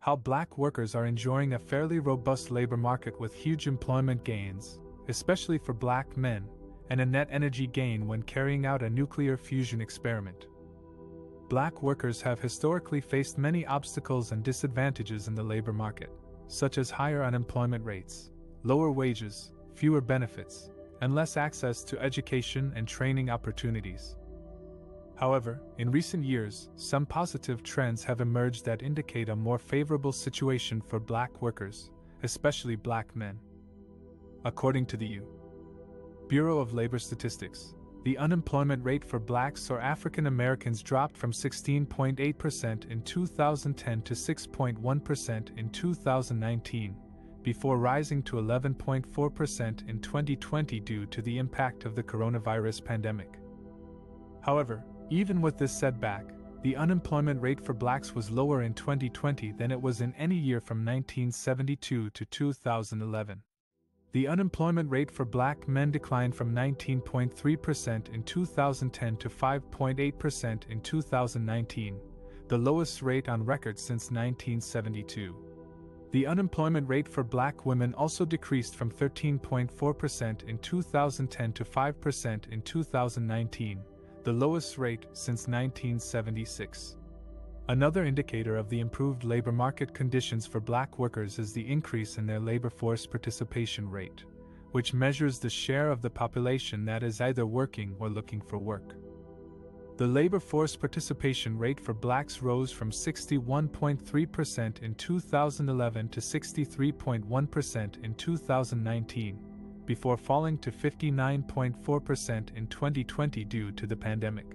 How black workers are enjoying a fairly robust labor market with huge employment gains, especially for black men, and a net energy gain when carrying out a nuclear fusion experiment. Black workers have historically faced many obstacles and disadvantages in the labor market, such as higher unemployment rates, lower wages, fewer benefits, and less access to education and training opportunities. However, in recent years, some positive trends have emerged that indicate a more favorable situation for black workers, especially black men. According to the U.S. Bureau of Labor Statistics, the unemployment rate for blacks or African Americans dropped from 16.8% in 2010 to 6.1% in 2019, before rising to 11.4% in 2020 due to the impact of the coronavirus pandemic. However, even with this setback, the unemployment rate for blacks was lower in 2020 than it was in any year from 1972 to 2011. The unemployment rate for black men declined from 19.3% in 2010 to 5.8% in 2019, the lowest rate on record since 1972. The unemployment rate for black women also decreased from 13.4% in 2010 to 5% in 2019, the lowest rate since 1976. Another indicator of the improved labor market conditions for black workers is the increase in their labor force participation rate, which measures the share of the population that is either working or looking for work. The labor force participation rate for blacks rose from 61.3% in 2011 to 63.1% in 2019, before falling to 59.4% in 2020 due to the pandemic.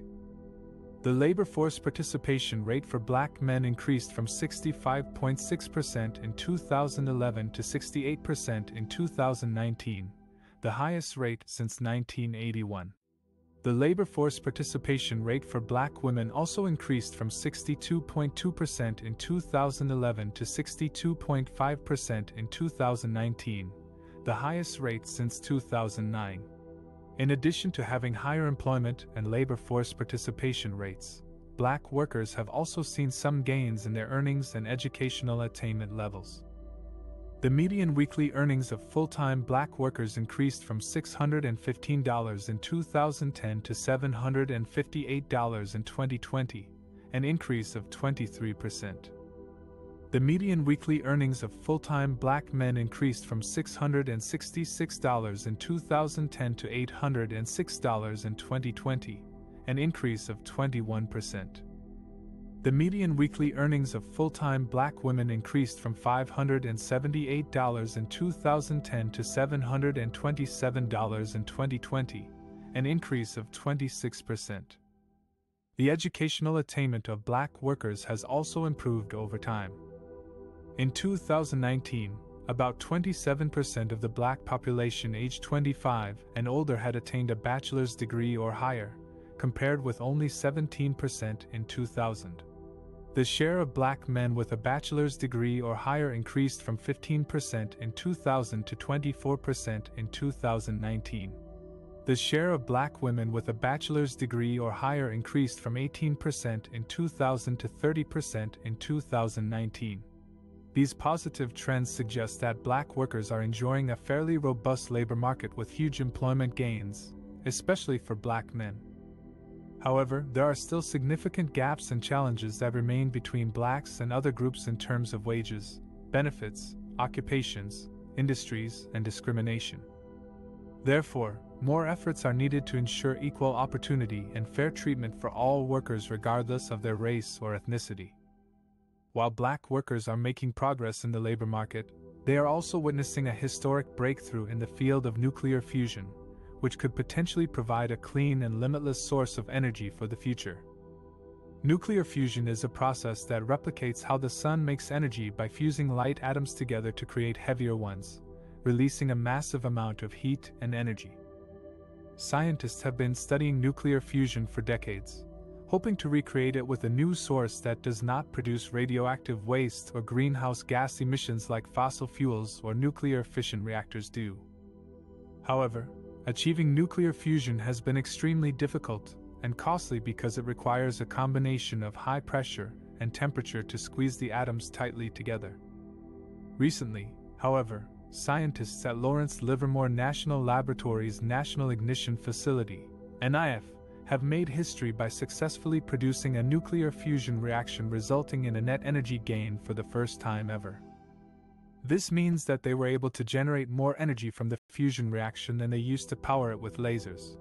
The labor force participation rate for black men increased from 65.6% in 2011 to 68% in 2019, the highest rate since 1981. The labor force participation rate for black women also increased from 62.2% in 2011 to 62.5% in 2019, the highest rate since 2009. In addition to having higher employment and labor force participation rates, black workers have also seen some gains in their earnings and educational attainment levels. The median weekly earnings of full-time black workers increased from $615 in 2010 to $758 in 2020, an increase of 23%. The median weekly earnings of full-time black men increased from $666 in 2010 to $806 in 2020, an increase of 21%. The median weekly earnings of full-time black women increased from $578 in 2010 to $727 in 2020, an increase of 26%. The educational attainment of black workers has also improved over time. In 2019, about 27% of the black population aged 25 and older had attained a bachelor's degree or higher, compared with only 17% in 2000. The share of black men with a bachelor's degree or higher increased from 15% in 2000 to 24% in 2019. The share of black women with a bachelor's degree or higher increased from 18% in 2000 to 30% in 2019. These positive trends suggest that black workers are enjoying a fairly robust labor market with huge employment gains, especially for black men. However, there are still significant gaps and challenges that remain between blacks and other groups in terms of wages, benefits, occupations, industries, and discrimination. Therefore, more efforts are needed to ensure equal opportunity and fair treatment for all workers regardless of their race or ethnicity. While black workers are making progress in the labor market, they are also witnessing a historic breakthrough in the field of nuclear fusion, which could potentially provide a clean and limitless source of energy for the future. Nuclear fusion is a process that replicates how the sun makes energy by fusing light atoms together to create heavier ones, releasing a massive amount of heat and energy. Scientists have been studying nuclear fusion for decades, hoping to recreate it with a new source that does not produce radioactive waste or greenhouse gas emissions like fossil fuels or nuclear fission reactors do. However, achieving nuclear fusion has been extremely difficult and costly because it requires a combination of high pressure and temperature to squeeze the atoms tightly together. Recently, however, scientists at Lawrence Livermore National Laboratory's National Ignition Facility, NIF, have made history by successfully producing a nuclear fusion reaction resulting in a net energy gain for the first time ever. This means that they were able to generate more energy from the fusion reaction than they used to power it with lasers.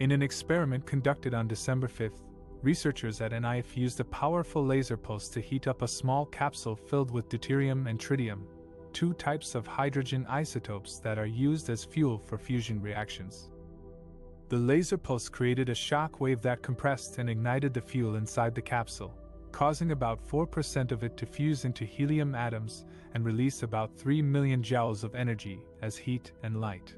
In an experiment conducted on December 5th, researchers at NIF used a powerful laser pulse to heat up a small capsule filled with deuterium and tritium, two types of hydrogen isotopes that are used as fuel for fusion reactions. The laser pulse created a shock wave that compressed and ignited the fuel inside the capsule, causing about 4% of it to fuse into helium atoms and release about 3 million joules of energy as heat and light.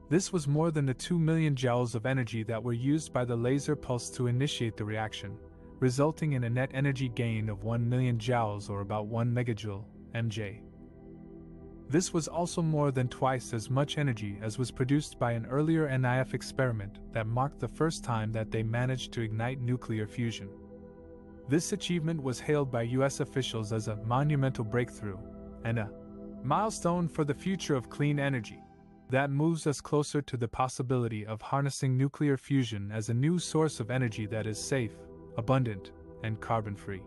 This was more than the 2 million joules of energy that were used by the laser pulse to initiate the reaction, resulting in a net energy gain of 1 million joules or about 1 megajoule, MJ. This was also more than twice as much energy as was produced by an earlier NIF experiment that marked the first time that they managed to ignite nuclear fusion. This achievement was hailed by US officials as a monumental breakthrough and a milestone for the future of clean energy that moves us closer to the possibility of harnessing nuclear fusion as a new source of energy that is safe, abundant, and carbon-free.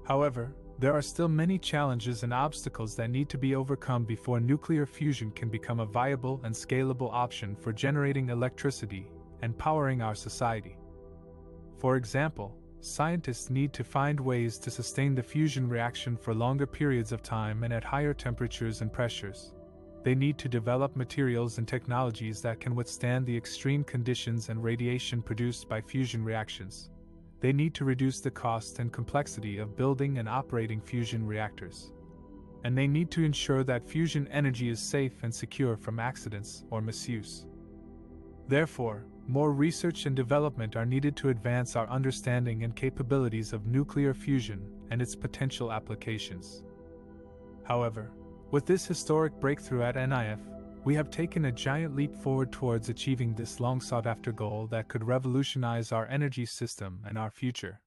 However, there are still many challenges and obstacles that need to be overcome before nuclear fusion can become a viable and scalable option for generating electricity and powering our society. For example, scientists need to find ways to sustain the fusion reaction for longer periods of time and at higher temperatures and pressures. They need to develop materials and technologies that can withstand the extreme conditions and radiation produced by fusion reactions. They need to reduce the cost and complexity of building and operating fusion reactors. And they need to ensure that fusion energy is safe and secure from accidents or misuse. Therefore, more research and development are needed to advance our understanding and capabilities of nuclear fusion and its potential applications. However, with this historic breakthrough at NIF, we have taken a giant leap forward towards achieving this long sought-after goal that could revolutionize our energy system and our future.